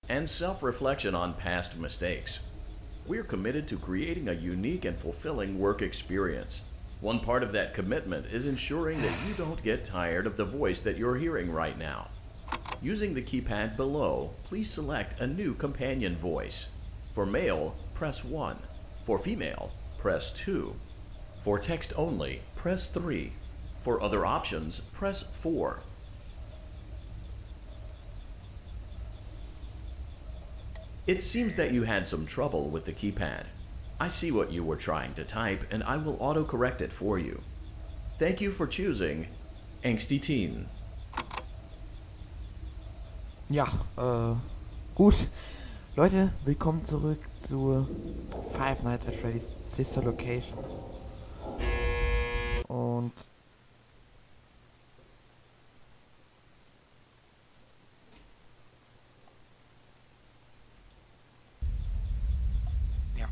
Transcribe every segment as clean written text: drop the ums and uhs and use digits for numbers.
and self-reflection on past mistakes. We're committed to creating a unique and fulfilling work experience. One part of that commitment is ensuring that you don't get tired of the voice that you're hearing right now. Using the keypad below, please select a new companion voice. For male, press 1. For female, press 2. For text only, press 3. For other options, press 4. It seems that you had some trouble with the keypad. I see what you were trying to type and I will autocorrect it for you. Thank you for choosing Angsty Teen. Ja, gut. Leute, willkommen zurück zu Five Nights at Freddy's Sister Location. Und ja,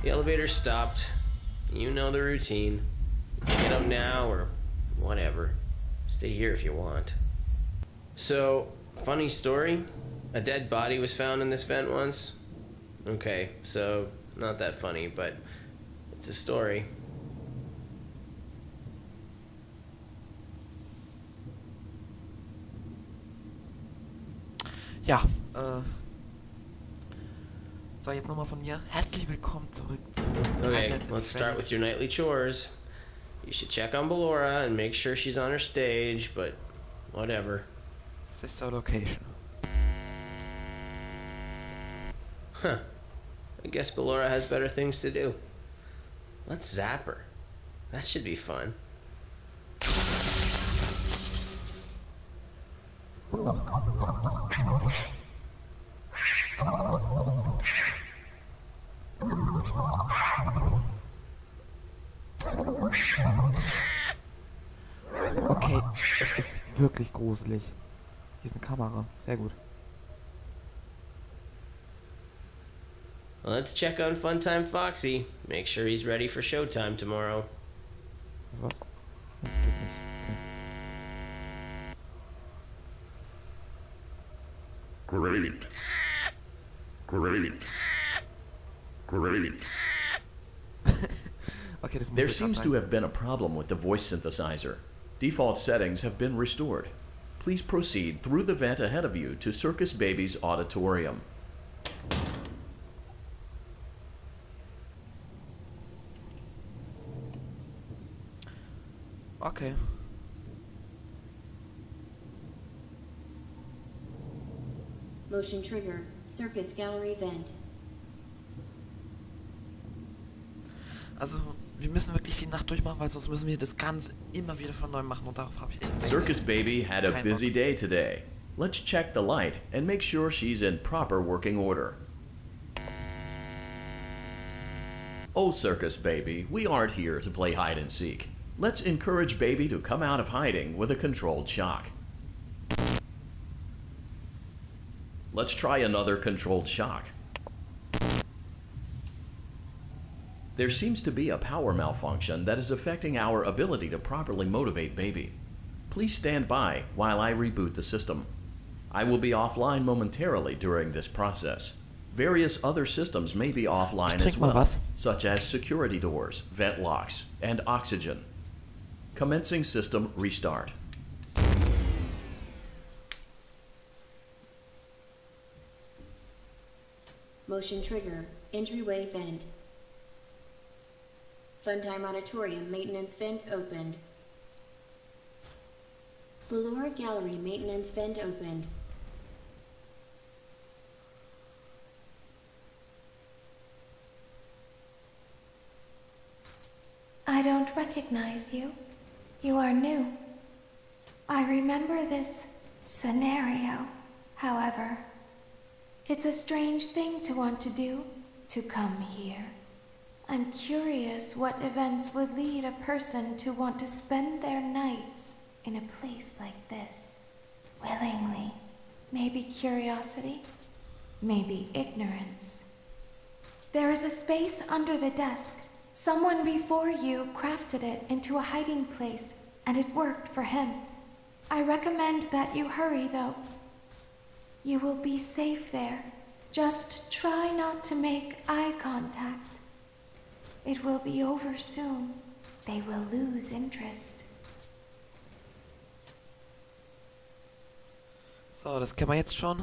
The elevator stopped. You know the routine. Get up now or whatever. Stay here if you want. So, funny story. A dead body was found in this vent once. Okay, so not that funny, but it's a story. ja, so jetzt nochmal von mir. Herzlich willkommen zurück zu Five Okay, Nights at let's start Freddy's. with your nightly chores. You should check on Ballora and make sure she's on her stage, but whatever. Sister Location. Huh. I guess Ballora has better things to do. Let's zap her. That should be fun. Okay, es ist wirklich gruselig. Hier ist eine Kamera, sehr gut. Let's check on Funtime Foxy. Make sure he's ready for showtime tomorrow. Was? Ja, geht nicht. Okay. Great. Okay, das muss There jetzt seems sein. to have been a problem with the voice synthesizer. Default settings have been restored. Please proceed through the vent ahead of you to Circus Baby's auditorium. Okay. Motion trigger. Circus gallery vent. Also, wir müssen wirklich die Nacht durchmachen, weil sonst müssen wir das Ganze immer wieder von neuem machen und darauf habe ich echt Circus Baby had a Kein busy Bock. day today. Let's check the light and make sure she's in proper working order. Oh, Circus Baby, we aren't here to play hide and seek. Let's encourage Baby to come out of hiding with a controlled shock. Let's try another controlled shock. There seems to be a power malfunction that is affecting our ability to properly motivate Baby. Please stand by while I reboot the system. I will be offline momentarily during this process. Various other systems may be offline Ich as trink mal well, was. such as security doors, vent locks, and oxygen. Commencing system restart. Motion trigger. Entryway vent. Funtime auditorium maintenance vent opened. Ballora gallery maintenance vent opened. I don't recognize you. You are new. I remember this scenario, however. It's a strange thing to want to do, to come here. I'm curious what events would lead a person to want to spend their nights in a place like this, willingly. maybe curiosity, maybe ignorance. There is a space under the desk. Someone before you crafted it into a hiding place, and it worked for him. I recommend that you hurry, though. You will be safe there. Just try not to make eye contact. It will be over soon. They will lose interest. So, das kennen wir jetzt schon.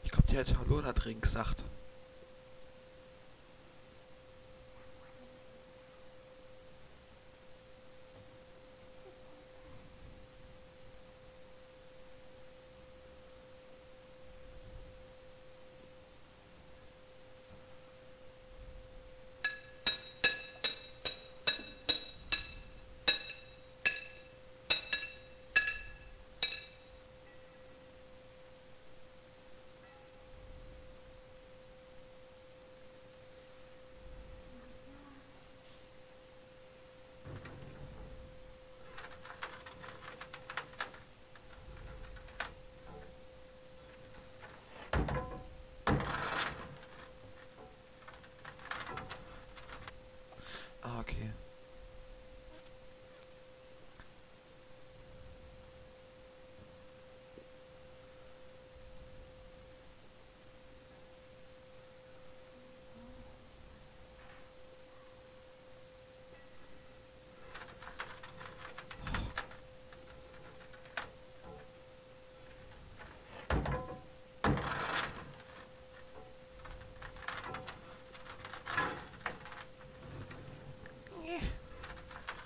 Ich glaube, die hat Ballora drin gesagt. Ah, okay.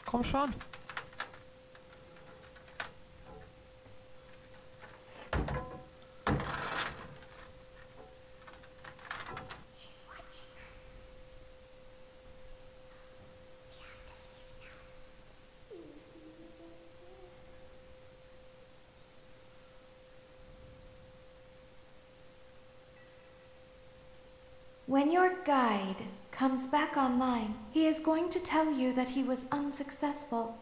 Komm schon. When your guide comes back online, he is going to tell you that he was unsuccessful,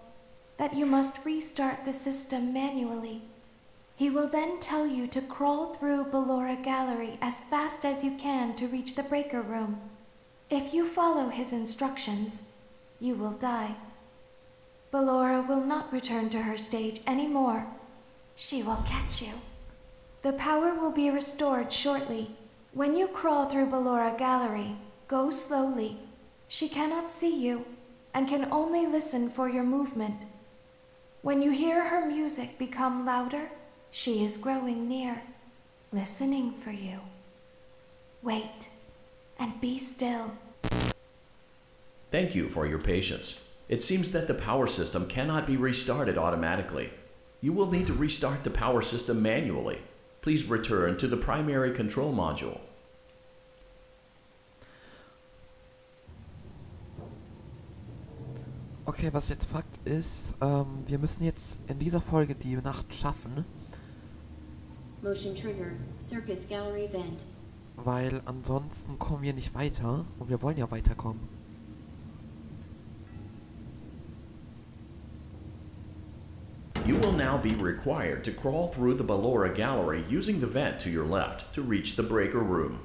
that you must restart the system manually. He will then tell you to crawl through Ballora Gallery as fast as you can to reach the breaker room. If you follow his instructions, you will die. Ballora will not return to her stage anymore. She will catch you. The power will be restored shortly. When you crawl through Ballora Gallery, go slowly. She cannot see you and can only listen for your movement. When you hear her music become louder, she is growing near, listening for you. Wait and be still. Thank you for your patience. It seems that the power system cannot be restarted automatically. You will need to restart the power system manually. Please return to the primary control module. Okay, was jetzt Fakt ist, wir müssen jetzt in dieser Folge die Nacht schaffen, Motion trigger. Circus gallery vent. weil ansonsten kommen wir nicht weiter und wir wollen ja weiterkommen. You will now be required to crawl through the Ballora Gallery using the vent to your left to reach the breaker room.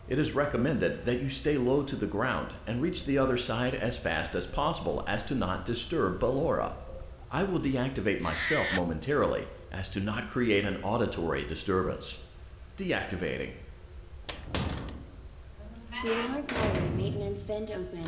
It is recommended that you stay low to the ground and reach the other side as fast as possible as to not disturb Ballora. I will deactivate myself momentarily as to not create an auditory disturbance. Deactivating. Ballora gallery maintenance vent open.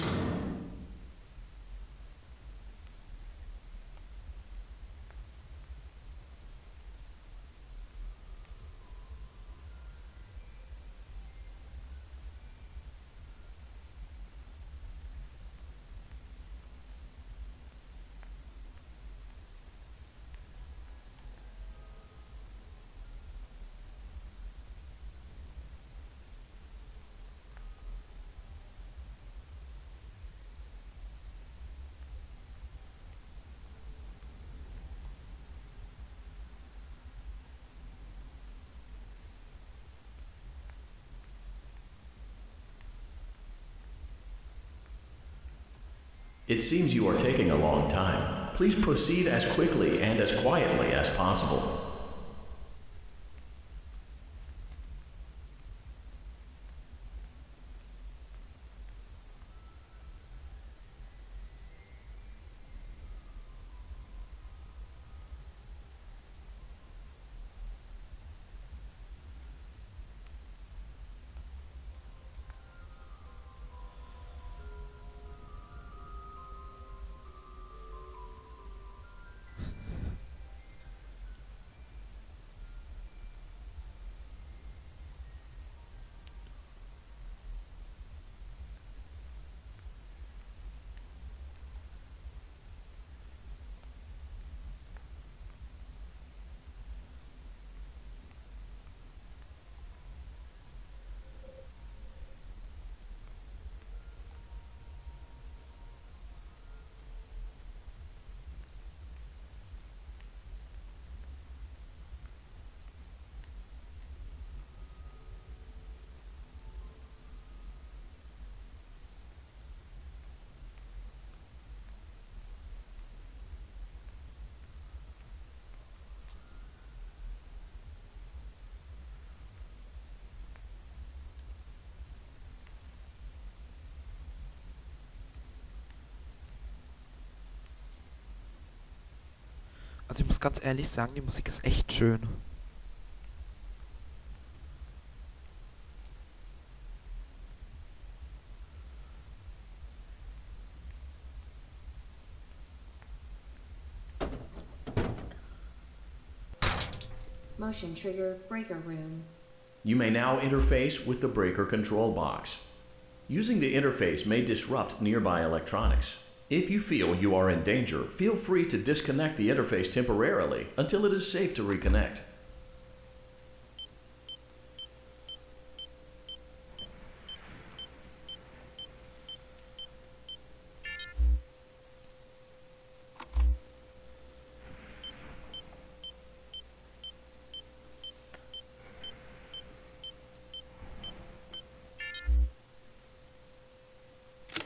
It seems you are taking a long time. Please proceed as quickly and as quietly as possible. Also ich muss ganz ehrlich sagen, die Musik ist echt schön. Motion trigger breaker room. You may now interface with the breaker control box. Using the interface may disrupt nearby electronics. If you feel you are in danger, feel free to disconnect the interface temporarily until it is safe to reconnect.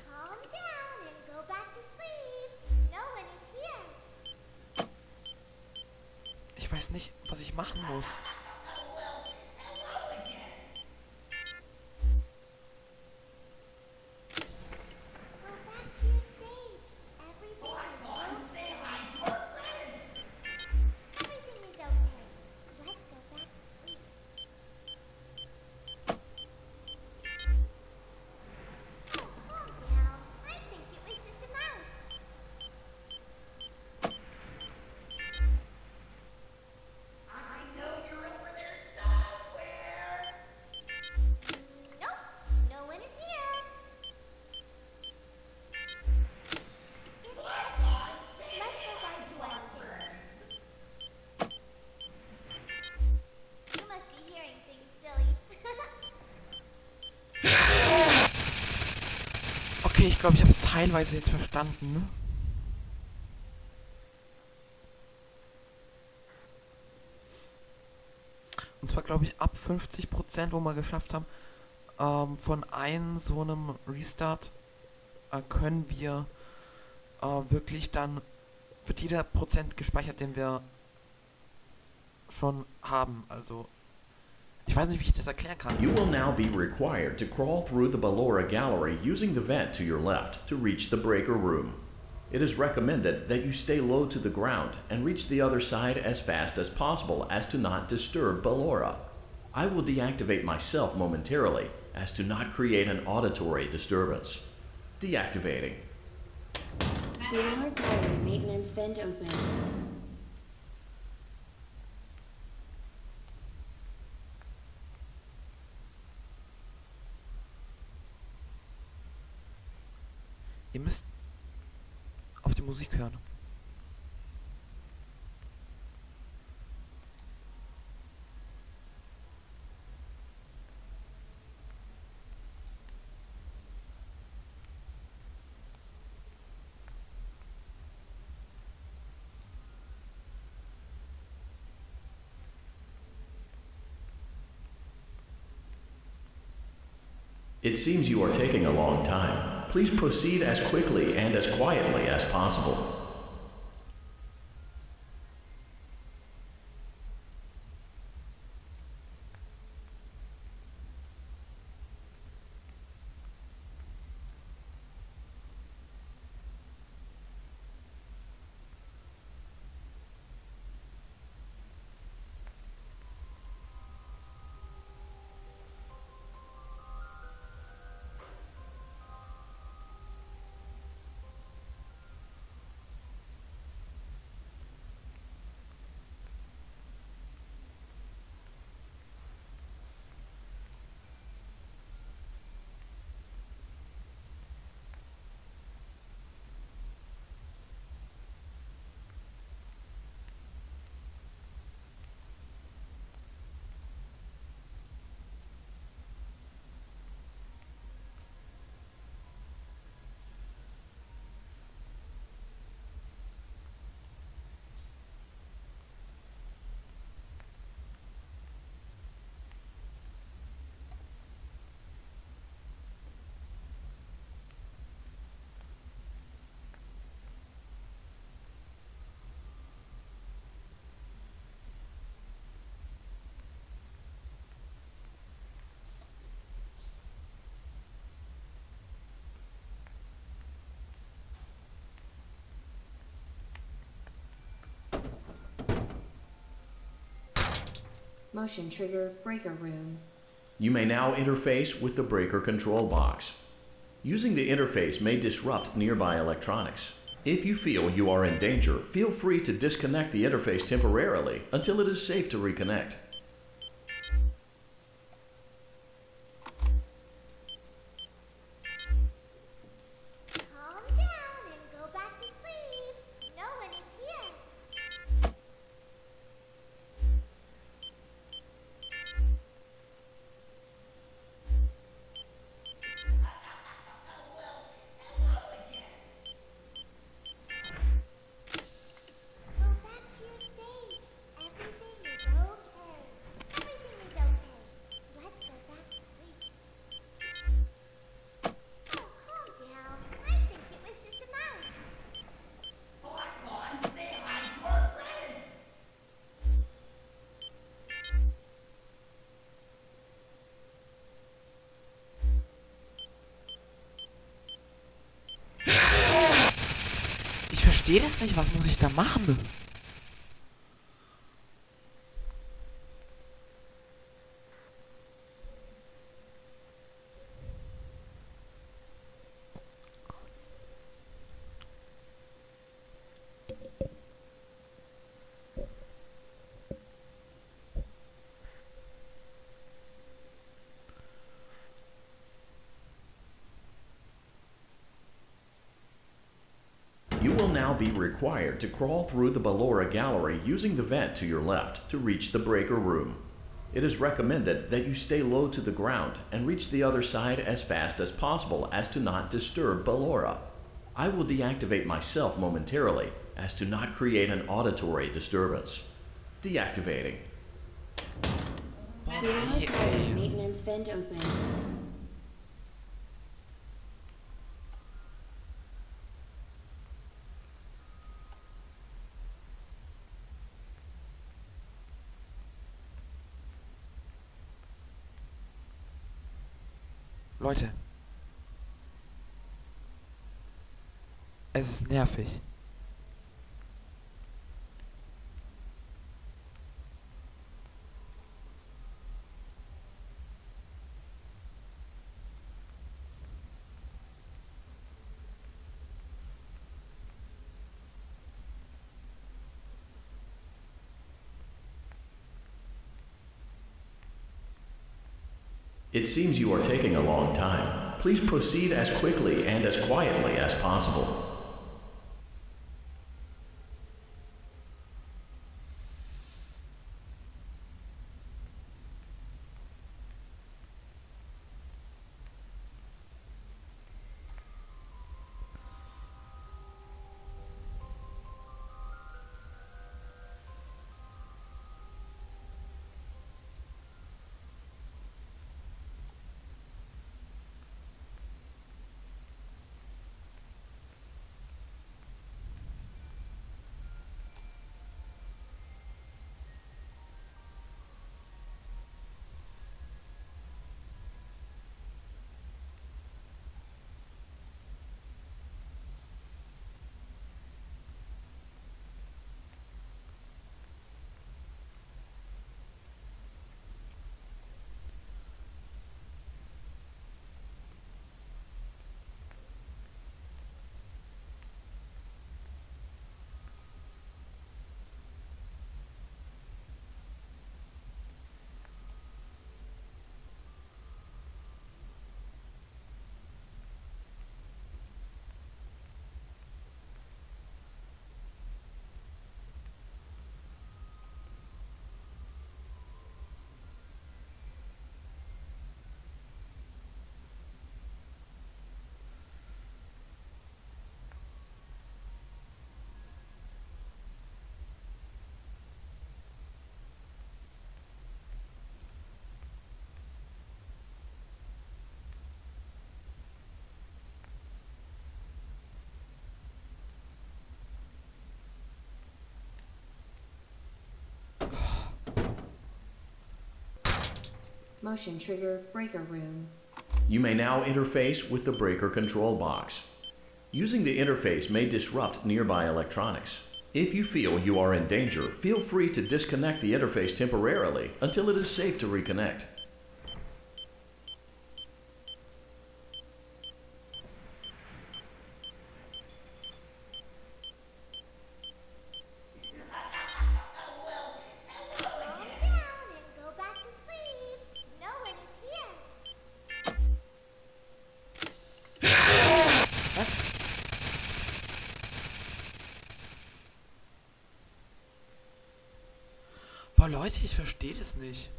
Calm down and go back to sleep. No one is here. Ich weiß nicht, was ich machen muss. Go back to your stage. Everything is okay. Let's go back to sleep. Oh, calm down. I think it was just a mouse. Nope, no one is here. It's okay. Let's go back to our stage. You must be hearing things, silly. Okay, ich glaube, ich habe es teilweise jetzt verstanden. Und zwar glaube ich ab 50%, wo wir geschafft haben, von einem so einem Restart können wir wirklich dann, wird jeder Prozent gespeichert, den wir schon haben. Also, ich weiß nicht, wie ich das erklären kann. You will now be required to crawl through the Ballora gallery using the vent to your left to reach the breaker room. It is recommended that you stay low to the ground and reach the other side as fast as possible as to not disturb Ballora. I will deactivate myself momentarily as to not create an auditory disturbance. Deactivating. Ballora gallery maintenance vent open. Ihr müsst auf die Musik hören. It seems you are taking a long time. Please proceed as quickly and as quietly as possible. Motion trigger breaker room. You may now interface with the breaker control box. Using the interface may disrupt nearby electronics. If you feel you are in danger, feel free to disconnect the interface temporarily until it is safe to reconnect. Calm down and go back to sleep. No one is here. Go back to your stage. Everything is okay. Everything is okay. Let's go back to sleep. Oh, calm down. I think it was just a mouse. Ich verstehe das nicht. Was muss ich da machen? You will now be required to crawl through the Ballora gallery using the vent to your left to reach the breaker room. It is recommended that you stay low to the ground and reach the other side as fast as possible as to not disturb Ballora. I will deactivate myself momentarily as to not create an auditory disturbance. Deactivating. Ballora tower maintenance vent open. Leute. Es ist nervig. It seems you are taking a long time. Please proceed as quickly and as quietly as possible. Motion trigger breaker room. You may now interface with the breaker control box. Using the interface may disrupt nearby electronics. If you feel you are in danger, feel free to disconnect the interface temporarily until it is safe to reconnect. Calm down and go back to sleep. No one is here. Boah, Leute, ich verstehe das nicht.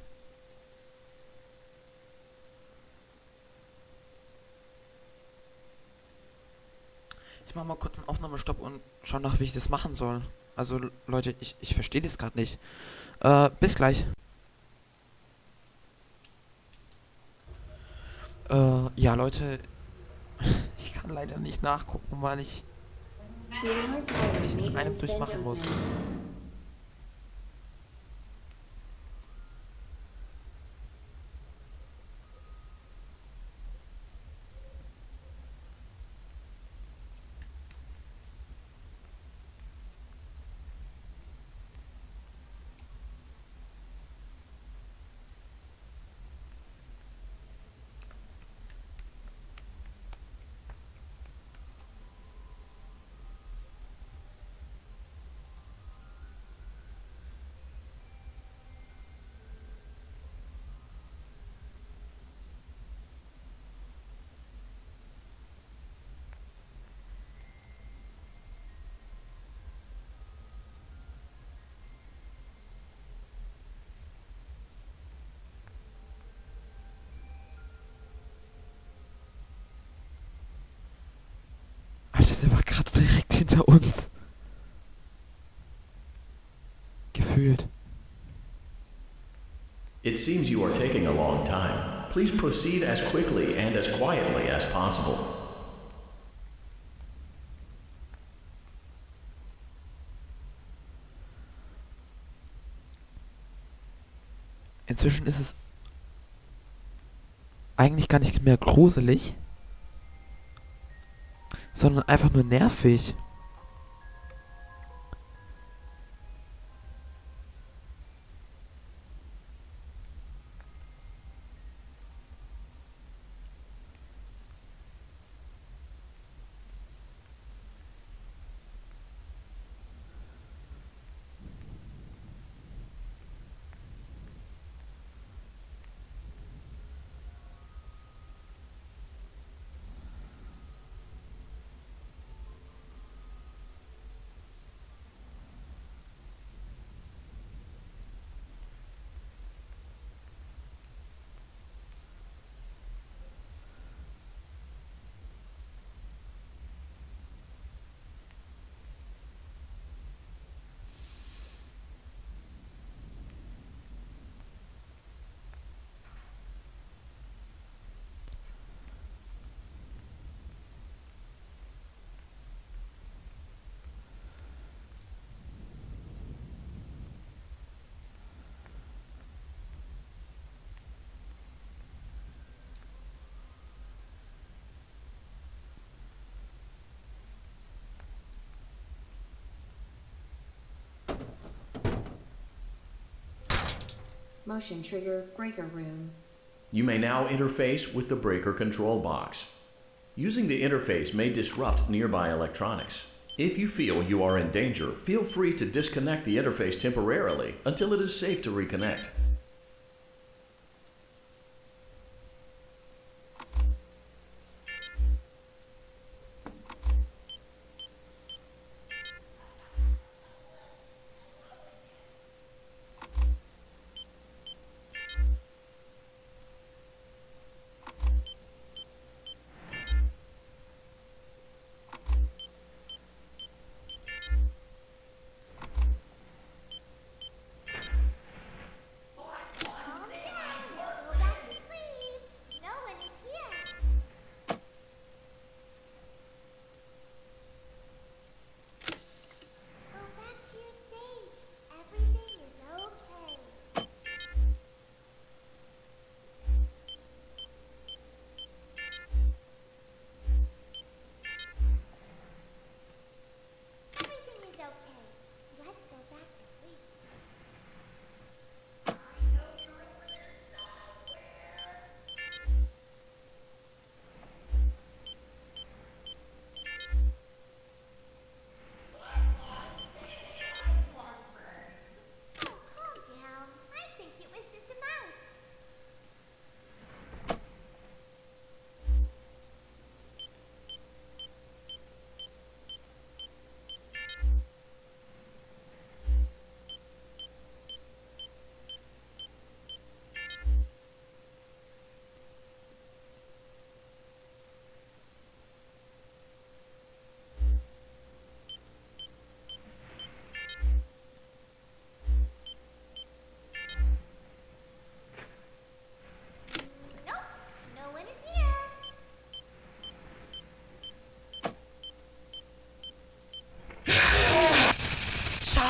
Ich mache mal kurz einen Aufnahmestopp und schau nach, wie ich das machen soll. Also, Leute, ich verstehe das gerade nicht. Bis gleich. Ja, Leute, ich kann leider nicht nachgucken, weil ich Beginner's Zone in einem maintenance vent durchmachen muss. open. Alter, der war gerade direkt hinter uns. Gefühlt. It seems you are taking a long time. Please proceed as quickly and as quietly as possible. Inzwischen ist es eigentlich gar nicht mehr gruselig, sondern einfach nur nervig. Motion trigger breaker room. You may now interface with the breaker control box. Using the interface may disrupt nearby electronics. If you feel you are in danger, feel free to disconnect the interface temporarily until it is safe to reconnect.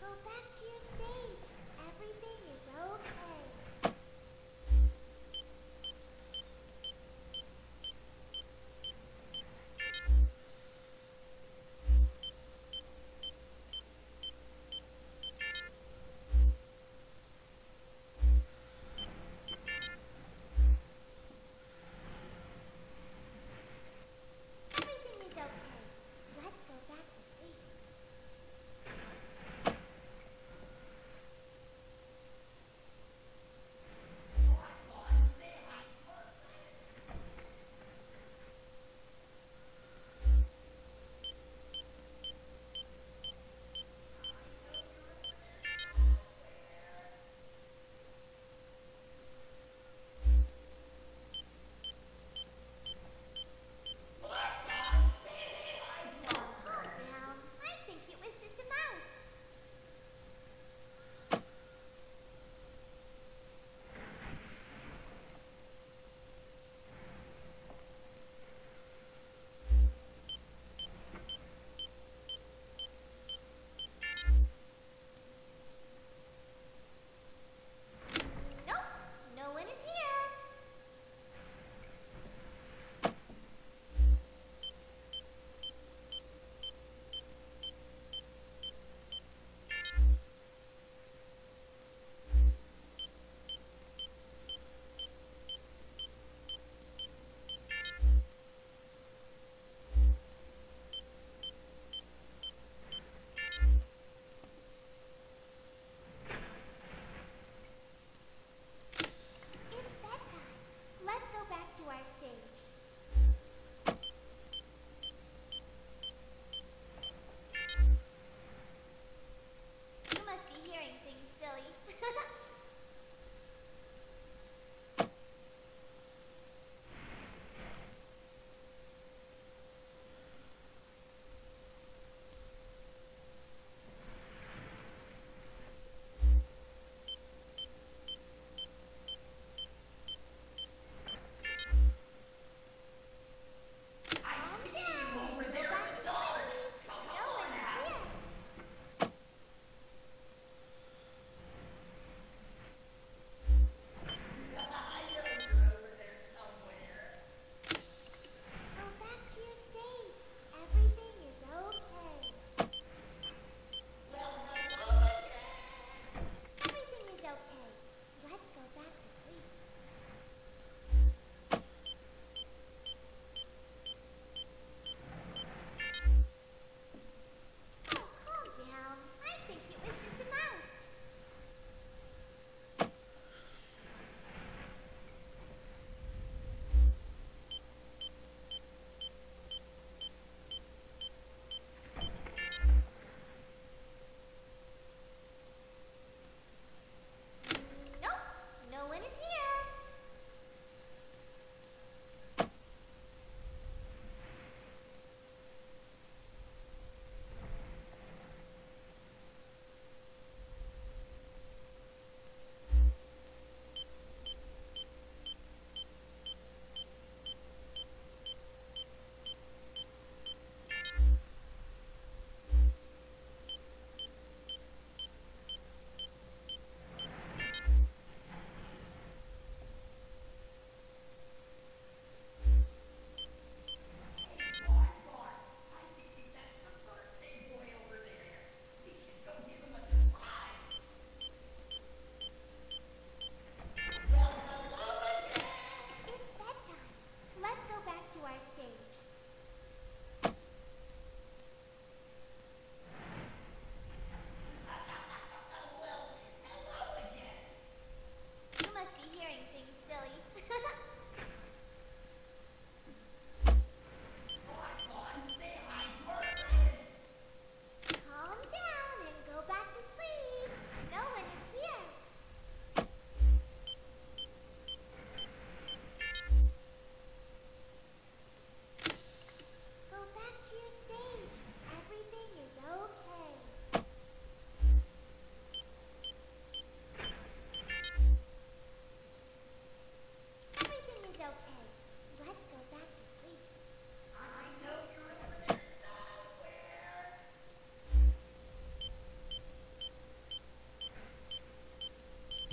Go back to your stage. Everything is okay.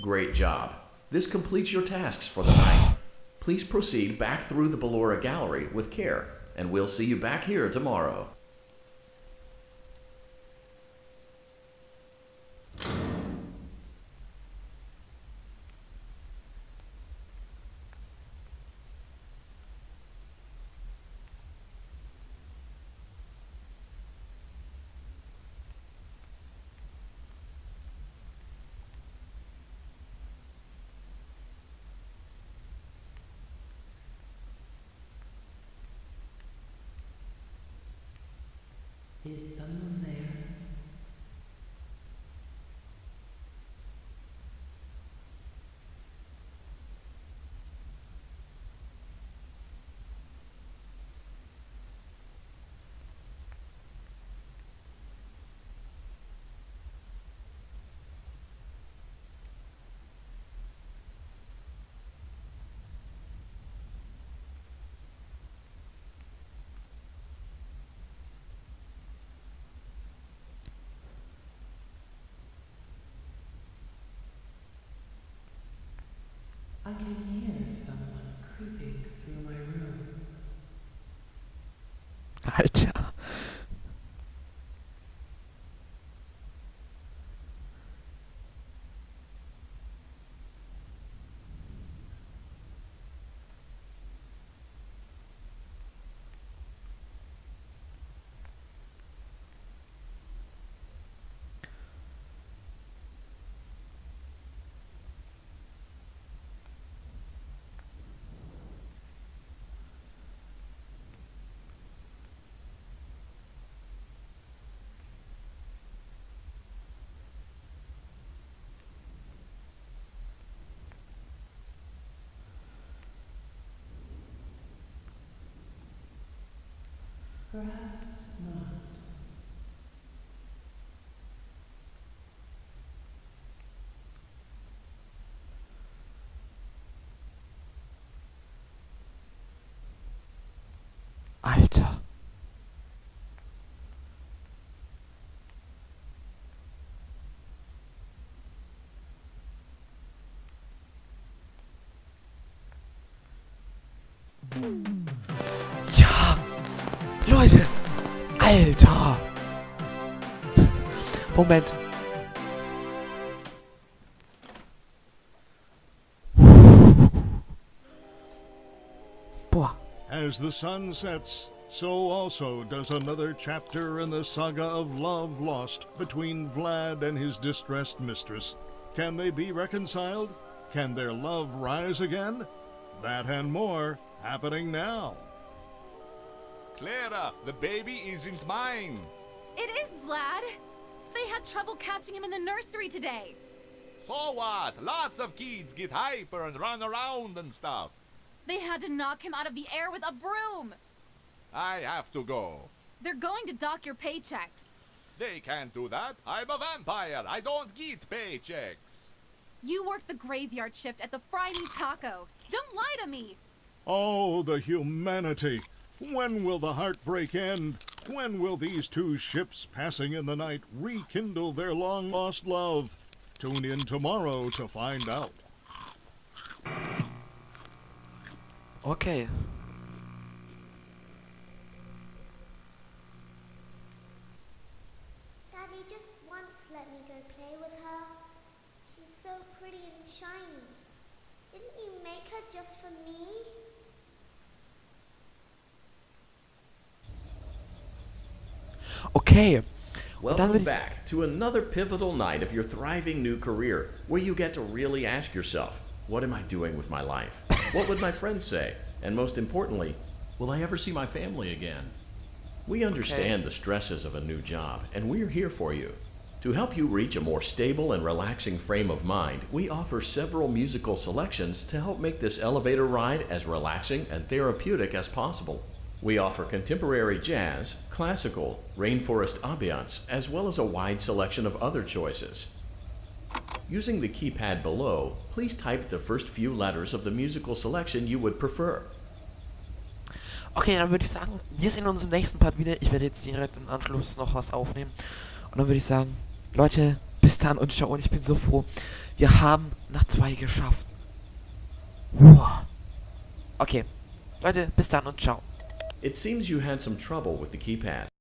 Great job. This completes your tasks for the night. Please proceed back through the Ballora gallery with care, and we'll see you back here tomorrow. Is someone there? I can hear someone creeping through my room. Alter. Perhaps not. Alter. Ja! Leute! Alter! Moment. Boah. As the sun sets, so also does another chapter in the saga of love lost between Vlad and his distressed mistress. Can they be reconciled? Can their love rise again? That and more happening now. Clara, the baby isn't mine. It is Vlad. They had trouble catching him in the nursery today. So what? Lots of kids get hyper and run around and stuff. They had to knock him out of the air with a broom. I have to go. They're going to dock your paychecks. They can't do that. I'm a vampire. I don't get paychecks. You work the graveyard shift at the Fry Me Taco. Don't lie to me. Oh, the humanity! When will the heartbreak end? When will these two ships passing in the night rekindle their long-lost love? Tune in tomorrow to find out. Okay. Daddy just once let me go play with her. She's so pretty and shiny. Didn't you make her just for me? Okay. Und dann Welcome würde ich back to another pivotal night of your thriving new career, where you get to really ask yourself, what am I doing with my life? What would my friends say? And most importantly, will I ever see my family again? We understand the stresses of a new job, and we're here for you. To help you reach a more stable and relaxing frame of mind, we offer several musical selections to help make this elevator ride as relaxing and therapeutic as possible. We offer contemporary jazz, classical, rainforest ambiance, as well as a wide selection of other choices. Using the keypad below, please type the first few letters of the musical selection you would prefer. Okay, dann würde ich sagen, wir sehen uns im nächsten Part wieder. Ich werde jetzt direkt im Anschluss noch was aufnehmen. Und dann würde ich sagen, Leute, bis dann und ciao. Und ich bin so froh, Wir haben nach 2 geschafft. Wow. Okay. Leute, bis dann und ciao. It seems you had some trouble with the keypad.